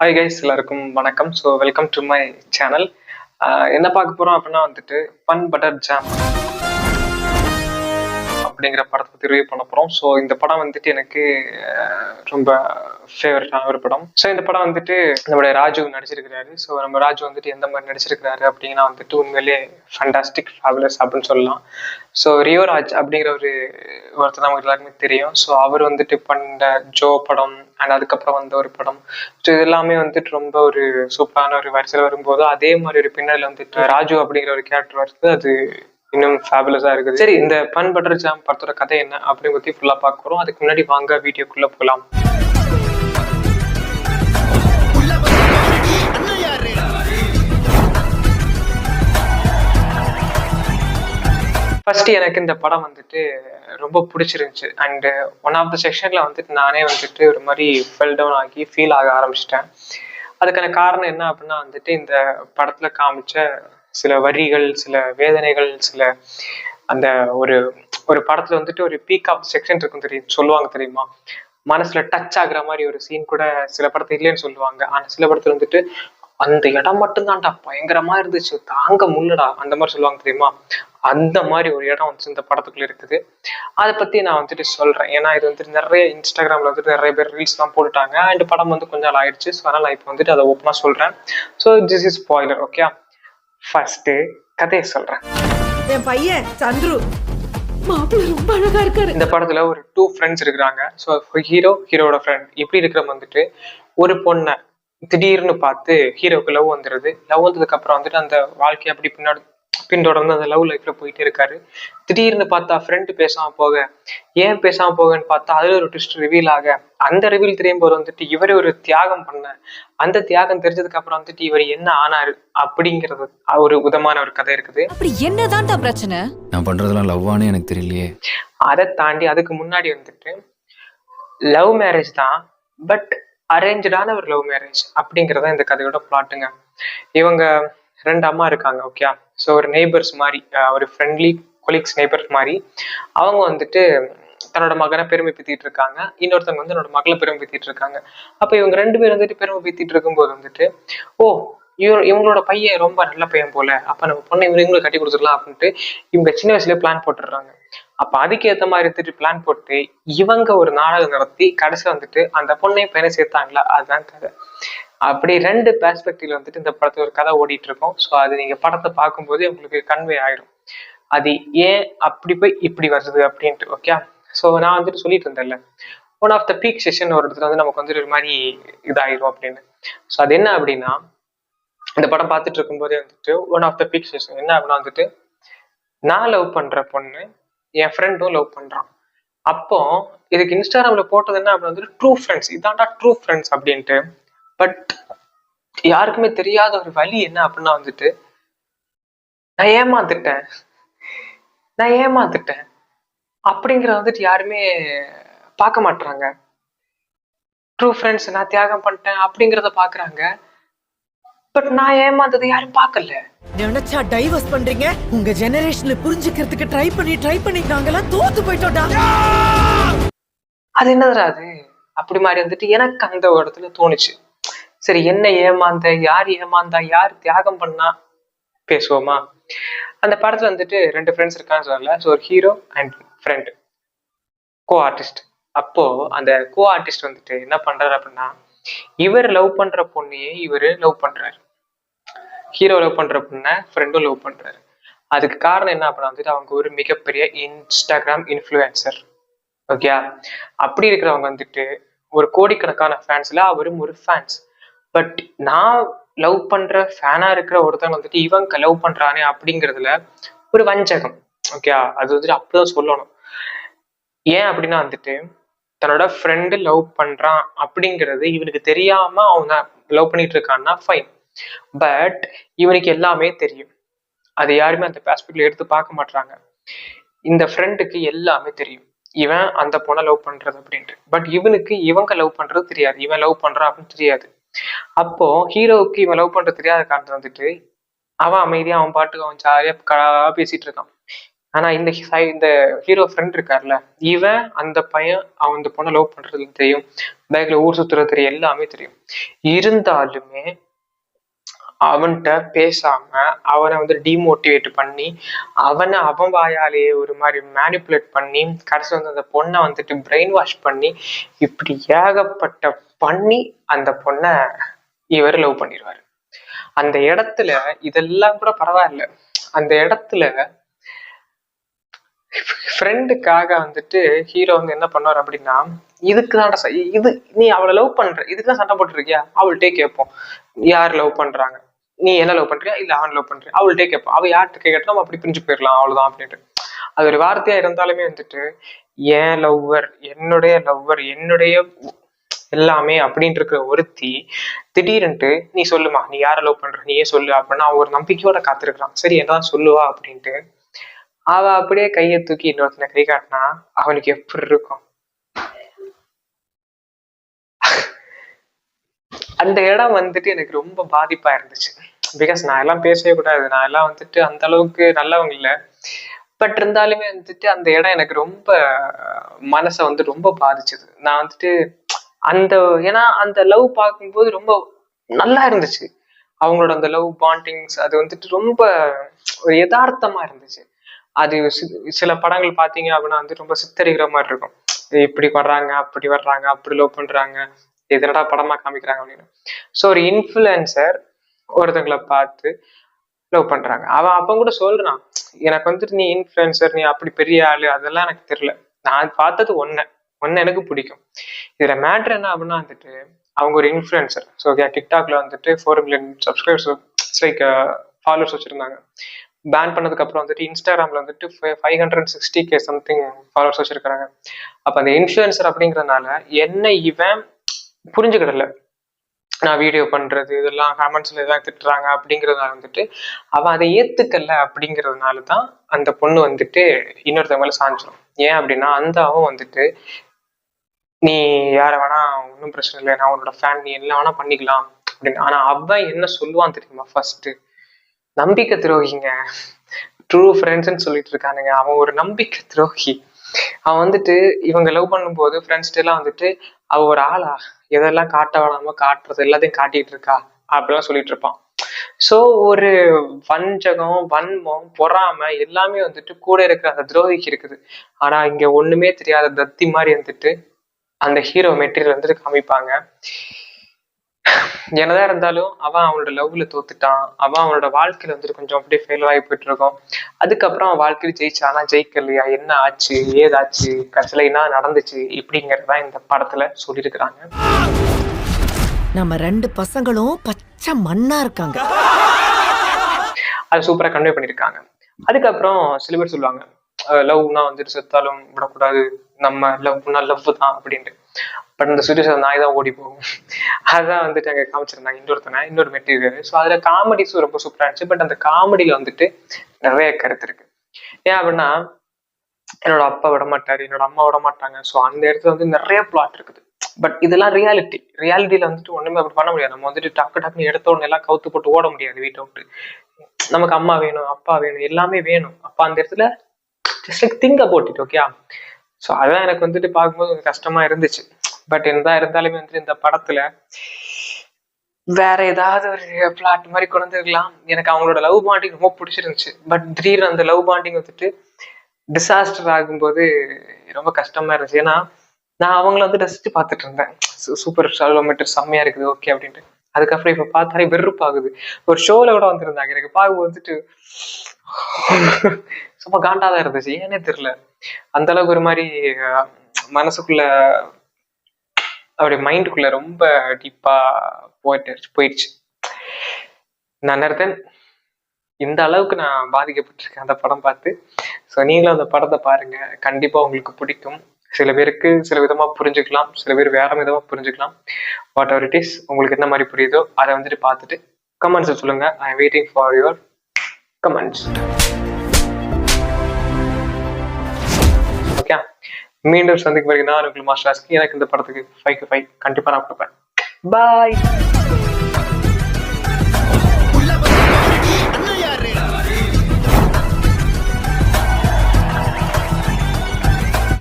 Hi guys, எல்லாருக்கும் வணக்கம். So welcome to my channel. என்ன பார்க்க போகிறோம் அப்படின்னா வந்துட்டு ஃபன் பட்டர் ஜாம் அப்படிங்கிற படத்தை பற்றி ரிவ்யூ பண்ண போகிறோம். ஸோ இந்த படம் வந்துட்டு எனக்கு ரொம்ப ஃபேவரட்டான ஒரு படம். ஸோ இந்த படம் வந்துட்டு நம்மளுடைய ராஜு நடிச்சிருக்கிறாரு. ஸோ நம்ம ராஜு வந்துட்டு எந்த மாதிரி நடிச்சிருக்கிறாரு அப்படின்னா வந்துட்டு உண்மையிலே ஃபண்டாஸ்டிக் ஃபேபுலஸ் அப்படின்னு சொல்லலாம். ஸோ ரியோராஜ் அப்படிங்கிற ஒருத்தர் நமக்கு எல்லாருக்குமே தெரியும். ஸோ அவர் வந்துட்டு பண்ண ஜோ படம் அண்ட் அதுக்கப்புறம் வந்த ஒரு படம். ஸோ இது எல்லாமே வந்துட்டு ரொம்ப ஒரு சூப்பரான ஒரு வரிசையில் வரும்போது அதே மாதிரி ஒரு பின்னணியில் வந்துட்டு ராஜு அப்படிங்கிற ஒரு கேரக்டர் வருது. அது இன்னும் ஃபேபுலஸா இருக்குது. சரி, இந்த ஃபன் பட்டர் ஜாம் படத்தோட கதை என்ன அப்படின்னு பத்தி ஃபுல்லா பார்க்க போறோம். அதுக்கு முன்னாடி வாங்க வீடியோக்குள்ள போகலாம். ஃபர்ஸ்ட் எனக்கு இந்த படம் வந்துட்டு ரொம்ப பிடிச்சிருந்துச்சு. அண்ட் ஒன் ஆஃப் த செக்ஷன்ல வந்துட்டு நானே வந்துட்டு ஒரு மாதிரி ஃபெல் டவுன் ஆகி ஃபீல் ஆக ஆரம்பிச்சிட்டேன். அதுக்கான காரணம் என்ன அப்படின்னா வந்துட்டு இந்த படத்துல காமிச்ச சில வரிகள், சில வேதனைகள், சில அந்த ஒரு ஒரு படத்துல வந்துட்டு ஒரு பீக் ஆஃப் செக்ஷன் இருக்கும் சொல்லுவாங்க தெரியுமா, மனசுல டச் ஆகுற மாதிரி ஒரு சீன் கூட சில படத்துல இல்லைன்னு சொல்லுவாங்க. ஆனா சில படத்துல வந்துட்டு அந்த இடம் மட்டும்தான்டா பயங்கரமா இருந்துச்சு, தாங்க முள்ளடா அந்த மாதிரி சொல்லுவாங்க தெரியுமா. அந்த மாதிரி ஒரு இடம் வந்துட்டு இந்த படத்துக்குள்ள இருக்குது. அதை பத்தி நான் வந்துட்டு சொல்றேன். ஏன்னா இது வந்துட்டு நிறைய இன்ஸ்டாகிராம்ல வந்துட்டு நிறைய பேர் ரீல்ஸ் எல்லாம் போட்டுட்டாங்க. அண்ட் படம் வந்து கொஞ்சம் நாள் ஆயிடுச்சு. ஸோ அதனால நான் இப்போ வந்துட்டு அதை ஓப்பனா சொல்றேன். So this is spoiler. Okay, first கதையை சொல்றேன். என் பையன் சந்துரு மாப்பிள்ள ரொம்ப அழகா இருக்காரு. இந்த படத்துல ஒரு 2 ஃப்ரெண்ட்ஸ் இருக்கிறாங்க. ஸோ ஹீரோட ஃப்ரெண்ட் இப்படி இருக்கிற வந்துட்டு ஒரு பொண்ணை திடீர்னு பார்த்து ஹீரோக்கு லவ் வந்துடுது. லவ் வந்ததுக்கு அப்புறம் வந்துட்டு அந்த வாழ்க்கையை அப்படி பின்தொடர்ந்து அந்த லவ் லைஃப்ல போயிட்டே இருக்காரு. திடீர்னு பார்த்தா ஃப்ரெண்டு பேசாம போக, ஏன் பேசாம போகன்னு பார்த்தா அதுல ஒரு ட்விஸ்ட் ரிவீல் ஆக, அந்த ரிவீல் தெரியும் போது வந்துட்டு இவரே ஒரு தியாகம் பண்ண, அந்த தியாகம் தெரிஞ்சதுக்கு அப்புறம் வந்துட்டு இவர் என்ன ஆனாரு அப்படிங்கிறது ஒரு விதமான ஒரு கதை இருக்குது. அப்படி என்னதான்டா பிரச்சனை? நான் பண்றதெல்லாம் லவ்வானே எனக்கு தெரியலையே. அதை தாண்டி அதுக்கு முன்னாடி வந்துட்டு லவ் மேரேஜ் தான், பட் அரேஞ்சான ஒரு லவ் மேரேஜ் அப்படிங்கிறத இந்த கதையோட பிளாட்டுங்க. இவங்க 2 அம்மா இருக்காங்க. ஓகே, ஸோ ஒரு நெய்பர்ஸ் மாதிரி, ஒரு ஃப்ரெண்ட்லி கொலீக்ஸ் நெய்பர்ஸ் மாதிரி. அவங்க வந்துட்டு தன்னோட மகனை பெருமை பீத்திட்டு இருக்காங்க. இன்னொருத்தவங்க வந்து என்னோட மகளை பெருமை பீத்திட்டு இருக்காங்க. அப்போ இவங்க 2 பேரும் வந்துட்டு பெருமை பீத்திட்டு இருக்கும்போது வந்துட்டு ஓ இவங்களோட பையன் ரொம்ப நல்ல பையன் போல, அப்ப நம்ம பொண்ணை இவங்களுக்கு கட்டி கொடுத்துடலாம் அப்படின்ட்டு இவங்க சின்ன வயசுல பிளான் போட்டுடுறாங்க. அப்ப அதுக்கு ஏற்ற மாதிரி எடுத்துட்டு பிளான் போட்டு இவங்க ஒரு நாடகம் நடத்தி கடைசி வந்துட்டு அந்த பொண்ணையும் பையனை சேர்த்தாங்களா, அதுதான் கதை. அப்படி 2 பெர்ஸ்பெக்டிவ்ல வந்துட்டு இந்த படத்துல ஒரு கதை ஓடிட்டு இருக்கும். ஸோ அது நீங்க படத்தை பார்க்கும்போது உங்களுக்கு கன்வே ஆயிடும் அது ஏன் அப்படி போய் இப்படி வருது அப்படின்ட்டு. ஓகே, ஸோ நான் வந்துட்டு சொல்லிட்டு இருந்தேன்ல, one of the peak session ஒரு இடத்துல வந்து நமக்கு வந்துட்டு ஒரு மாதிரி இதாயிரும் அப்படின்னு. ஸோ அது என்ன அப்படின்னா, இந்த படம் பார்த்துட்டு இருக்கும்போதே வந்துட்டு one of the peak session என்ன அப்படின்னா வந்துட்டு, நான் லவ் பண்ற பொண்ணு என் ஃப்ரெண்டும் லவ் பண்றான். அப்போ இதுக்கு இன்ஸ்டாகிராம்ல போட்டது என்ன அப்படின்னு வந்துட்டு ட்ரூ ஃப்ரெண்ட்ஸ், இதான்டா ட்ரூ ஃப்ரெண்ட்ஸ் அப்படின்ட்டு. பட் யாருக்குமே தெரியாத ஒரு வழி என்ன அப்படின்னா வந்துட்டு நான் ஏமாந்துட்டேன் அப்படிங்கிற வந்துட்டு யாருமே பார்க்க மாட்டாங்க. ட்ரூ ஃப்ரெண்ட்ஸ் நான் தியாகம் பண்ணிட்டேன் அப்படிங்கிறத பாக்குறாங்க. பட் நான் ஏமாந்தது யாரும் பார்க்கல. நினைச்சா டைவர்ஸ் பண்றீங்க. உங்க ஜெனரேஷன்ல புரிஞ்சுக்கிறதுக்கு ட்ரை பண்ணி நாங்கெல்லாம் தோத்து போயிட்டோம்டா. அது என்னதுடா அது அப்படி மாதிரி வந்துட்டு எனக்கு அந்த இடத்துல தோணுச்சு. சரி, என்ன ஏமாந்த, யார் ஏமாந்தா, யார் தியாகம் பண்ணா பேசுவோமா. அந்த படத்துல வந்துட்டு 2 ஃப்ரெண்ட்ஸ் இருக்கான்னு சொல்லல. ஸோ ஒரு hero and friend, co artist. அப்போ அந்த கோ ஆர்டிஸ்ட் வந்துட்டு என்ன பண்றாரு அப்படின்னா, இவர் லவ் பண்ற பொண்ணையே இவரு லவ் பண்றாரு. ஹீரோ லவ் பண்ற பொண்ணை ஃப்ரெண்டும் லவ் பண்றாரு. அதுக்கு காரணம் என்ன அப்படின்னா வந்துட்டு அவங்க ஒரு மிகப்பெரிய இன்ஸ்டாகிராம் இன்ஃப்ளூயன்சர். ஓகே, அப்படி இருக்கிறவங்க வந்துட்டு ஒரு கோடிக்கணக்கான ஃபேன்ஸ்ல அவரும் ஒரு ஃபேன்ஸ். பட் நான் லவ் பண்ற ஃபேனா இருக்கிற ஒருத்தவங்க வந்துட்டு இவங்க லவ் பண்றானே அப்படிங்கிறதுல ஒரு வஞ்சகம். ஓகே, அது வந்துட்டு அப்படிதான் சொல்லணும். ஏன் அப்படின்னா வந்துட்டு தன்னோட ஃப்ரெண்டு லவ் பண்றான் அப்படிங்கிறது இவனுக்கு தெரியாம அவங்க லவ் பண்ணிட்டு இருக்கான்னா ஃபைன். பட் இவனுக்கு எல்லாமே தெரியும். அது யாருமே அந்த பெர்ஸ்பெக்டிவ்ல எடுத்து பார்க்க மாட்டாங்க. இந்த ஃப்ரெண்டுக்கு எல்லாமே தெரியும் இவன் அந்த பொண்ணை லவ் பண்றது அப்படின்ட்டு. பட் இவனுக்கு இவங்க லவ் பண்றது தெரியாது, இவன் லவ் பண்றான் அப்படின்னு தெரியாது. அப்போ ஹீரோவுக்கு இவன் லவ் பண்றது தெரியாத காரணத்தை வந்துட்டு அவன் அமைதியா அவன் பாட்டுக்கு அவன் ஜாலியா பேசிட்டு இருக்கான். ஆனா இந்த ஹீரோ ஃப்ரெண்ட் இருக்கார்ல, இவன் அந்த பையன் அவன் அந்த பொண்ணை லவ் பண்றது தெரியும், பேக்ல ஊர் சுத்துறது தெரியும், எல்லாமே தெரியும். இருந்தாலுமே அவன்கிட்ட பேசாம அவனை வந்து டிமோட்டிவேட் பண்ணி அவன் வாயாலேயே ஒரு மாதிரி மேனிப்புலேட் பண்ணி கடைசி வந்து அந்த பொண்ணை வந்துட்டு பிரெயின் வாஷ் பண்ணி இப்படி ஏகப்பட்ட பண்ணி அந்த பொண்ணை இவர் லவ் பண்ணிடுவாரு. அந்த இடத்துல இதெல்லாம் கூட பரவாயில்ல, அந்த இடத்துல ஃப்ரெண்டுக்காக வந்துட்டு ஹீரோ வந்து என்ன பண்ணுவார் அப்படின்னா, இதுக்குதான் இது நீ அவளை லவ் பண்ற, இதுக்குதான் சண்டை போட்டுருக்கியா, அவள்கிட்டே கேட்போம் யார் லவ் பண்றாங்க, நீ என்ன லவ் பண்றியா இல்ல அவன் லவ் பண்றியா, அவள்கிட்டே கேட்போம், அவ யார்கிட்ட கேட்கட்டும் நம்ம அப்படி பிரிஞ்சு போயிடலாம் அவ்வளவுதான் அப்படின்ட்டு. அது ஒரு வார்த்தையா இருந்தாலுமே வந்துட்டு என் லவ்வர், என்னுடைய எல்லாமே அப்படின்ட்டு இருக்கிற ஒருத்தி திடீர்னுட்டு நீ சொல்லுமா நீ யாரை லவ் பண்ற நீயே சொல்லு அப்படின்னா அவன் ஒரு நம்பிக்கையோட காத்திருக்கிறான், சரி என்னதான் சொல்லுவா அப்படின்ட்டு. அவ அப்படியே கையை தூக்கி இன்னொருத்தனை கை காட்டினா அவனுக்கு எப்படி இருக்கும்? அந்த இடம் வந்துட்டு எனக்கு ரொம்ப பாதிப்பா இருந்துச்சு. பிகாஸ் நான் எல்லாம் பேசவே கூடாது, நான் எல்லாம் வந்துட்டு அந்த அளவுக்கு நல்லவங்க இல்லை, பட் இருந்தாலுமே வந்துட்டு அந்த இடம் எனக்கு ரொம்ப மனசை வந்து ரொம்ப பாதிச்சது. நான் வந்துட்டு அந்த ஏன்னா அந்த லவ் பார்க்கும்போது ரொம்ப நல்லா இருந்துச்சு, அவங்களோட அந்த லவ் பாண்டிங்ஸ் அது வந்துட்டு ரொம்ப ஒரு யதார்த்தமா இருந்துச்சு. அது சில படங்கள் பார்த்தீங்க அப்படின்னா வந்து ரொம்ப சித்தரிக்கிற மாதிரி இருக்கும், இப்படி வர்றாங்க அப்படி லவ் பண்றாங்க, எதனடா படமா காமிக்கிறாங்க அப்படின்னு. ஸோ ஒரு இன்ஃப்ளூயன்சர் ஒருத்தங்களை பார்த்து லவ் பண்றாங்க, அவன் அப்ப கூட சொல்றான், எனக்கு வந்துட்டு நீ இன்ஃப்ளூயன்சர், நீ அப்படி பெரிய ஆளு அதெல்லாம் எனக்கு தெரியல, நான் பார்த்தது ஒன்னு எனக்கு பிடிக்கும். இதுல மேட்ரு என்ன அப்படின்னா வந்துட்டு அவங்க ஒரு இன்ஃப்ளூயன்சர். ஸோ டிக்டாக்ல வந்துட்டு 4 million சப்ஸ்கிரைபர்ஸ் லைக் ஃபாலோவர்ஸ் வச்சிருந்தாங்க. பேன் பண்ணதுக்கு அப்புறம் வந்துட்டு இன்ஸ்டாகிராம்ல வந்துட்டு 560K சம்திங் ஃபாலோவர்ஸ் வச்சிருக்காங்க. அப்ப அந்த இன்ஃப்ளூயன்சர் அப்படிங்கறதுனால என்ன இவன் புரிஞ்சுக்கிடல, நான் வீடியோ பண்றது இதெல்லாம் கமெண்ட்ஸ்ல எல்லாம் திட்டுறாங்க அப்படிங்கறதுனால வந்துட்டு அவன் அதை ஏத்துக்கல. அப்படிங்கிறதுனால தான் அந்த பொண்ணு வந்துட்டு இன்னொருத்தவங்க மேல சாஞ்சிடும். ஏன் அப்படின்னா அந்த அவன் வந்துட்டு நீ யார வேணா ஒன்றும் பிரச்சனை இல்லை, நான் உன்னோட ஃபேன், நீ என்ன வேணா பண்ணிக்கலாம் அப்படின்னு. ஆனா அவன் என்ன சொல்லுவான் தெரியுமா, ஃபர்ஸ்ட் நம்பிக்கை துரோகிங்க, ட்ரூ ஃப்ரெண்ட்ஸ்ன்னு சொல்லிட்டு இருக்கானுங்க, அவன் ஒரு நம்பிக்கை துரோகி. அவன் வந்துட்டு இவங்க லவ் பண்ணும்போது ஃப்ரெண்ட்ஸ்ட்டு எல்லாம் வந்துட்டு அவ ஒரு ஆளா, எதெல்லாம் காட்ட வேணாமோ காட்டுறது எல்லாத்தையும் காட்டிட்டு இருக்கா அப்படிலாம் சொல்லிட்டு இருப்பான். ஸோ ஒரு வஞ்சகம், வன்மம், பொறாமை எல்லாமே வந்துட்டு கூட இருக்கிற அந்த துரோகிக்கு இருக்குது. ஆனா இங்க ஒண்ணுமே தெரியாத தத்தி மாதிரி வந்துட்டு அந்த ஹீரோ மெட்டீரியல் வந்துட்டு காமிப்பாங்க. என்னதான் இருந்தாலும் அவன் அவனோட லவ்ல தோத்துட்டான், அவன் அவனோட வாழ்க்கையில வந்துட்டு கொஞ்சம் அப்படியே ஃபெயில் ஆகி போயிட்டு இருக்கோம். அதுக்கப்புறம் அவன் வாழ்க்கையில ஜெயிச்சானா ஜெயிக்கலையா, என்ன ஆச்சு ஏதாச்சு கடைசியில என்ன நடந்துச்சு இப்படிங்கறதான் இந்த படத்துல சொல்லியிருக்கிறாங்க. நம்ம 2 பசங்களும் பச்சை மண்ணா இருக்காங்க, அது சூப்பரா கன்வே பண்ணிருக்காங்க. அதுக்கப்புறம் சில பேர் சொல்லுவாங்க லவ்னா வந்துட்டு செத்தாலும் விடக்கூடாது, நம்ம லவ்னா லவ் தான் அப்படின்ட்டு. பட் இந்த சுச்சுவேஷன் நாய் தான் ஓடி போகும். அதான் வந்துட்டு அங்கே காமிச்சிருந்தாங்க இன்னொரு மெட்டீரியல். ஸோ அதுல காமெடிஸும் ரொம்ப சூப்பரா இருந்துச்சு. பட் அந்த காமெடியில வந்துட்டு நிறைய கருத்து இருக்கு. ஏன் அப்படின்னா என்னோட அப்பா விட மாட்டாரு, என்னோட அம்மா விட மாட்டாங்க. ஸோ அந்த இடத்துல வந்து நிறைய பிளாட் இருக்குது. பட் இதெல்லாம் ரியாலிட்டியில வந்துட்டு ஒண்ணுமே அப்படி பண்ண முடியாது. நம்ம வந்துட்டு டக்குன்னு எடுத்த உடனே எல்லாம் கவுத்து போட்டு ஓட முடியாது வீட்டை விட்டு. நமக்கு அம்மா வேணும், அப்பா வேணும், எல்லாமே வேணும். அப்ப அந்த இடத்துல just like think about it, okay. So அதான் எனக்கு வந்துட்டு பார்க்கும்போது கொஞ்சம் கஷ்டமா இருந்துச்சு. பட் என்னதான் இருந்தாலுமே வந்துட்டு இந்த படத்துல வேற ஏதாவது ஒரு பிளாட் மாதிரி கொண்டு இருக்கலாம். எனக்கு அவங்களோட லவ் பாண்டிங் ரொம்ப பிடிச்சிருந்துச்சு. பட் திடீர்னு அந்த லவ் பாண்டிங் வந்துட்டு டிசாஸ்டர் ஆகும்போது ரொம்ப கஷ்டமா இருந்துச்சு. ஏன்னா நான் அவங்கள வந்து ரசிச்சு பார்த்துட்டு இருந்தேன், சூப்பர் கிலோமீட்டர் செம்மையா இருக்குது ஓகே அப்படின்ட்டு. அதுக்கப்புறம் இப்ப பார்த்தாலே வெறுப்பாகுது. ஒரு ஷோல கூட வந்திருந்தாங்க, எனக்கு பார்க்க வந்துட்டு சும்மா காண்டாதான் இருந்துச்சு, ஏன்னே தெரியல. அந்த அளவுக்கு ஒரு மாதிரி மனசுக்குள்ள அவருடைய மைண்டுக்குள்ள ரொம்ப டீப்பா போயிடுச்சு. நான் நினைத்தேன் இந்த அளவுக்கு நான் பாதிக்கப்பட்டிருக்கேன் அந்த படம் பார்த்து. ஸோ நீங்களும் அந்த படத்தை பாருங்க, கண்டிப்பா உங்களுக்கு பிடிக்கும். சில பேருக்கு சில விதமா புரிஞ்சுக்கலாம், சில பேர் வேற விதமா புரிஞ்சுக்கலாம். வாட் எவர் இட் இஸ், உங்களுக்கு என்ன மாதிரி புரியுதோ அதை வந்துட்டு பார்த்துட்டு கமெண்ட்ஸ் சொல்லுங்க. I am waiting for your comments. Okay, மீண்டும் சந்திக்கும் வரைக்கும் நான் உங்களுக்கு மாஸ்டர். எனக்கு இந்த படத்துக்கு 5க்கு 5 கண்டிப்பா நான் கொடுப்பேன். பாய்.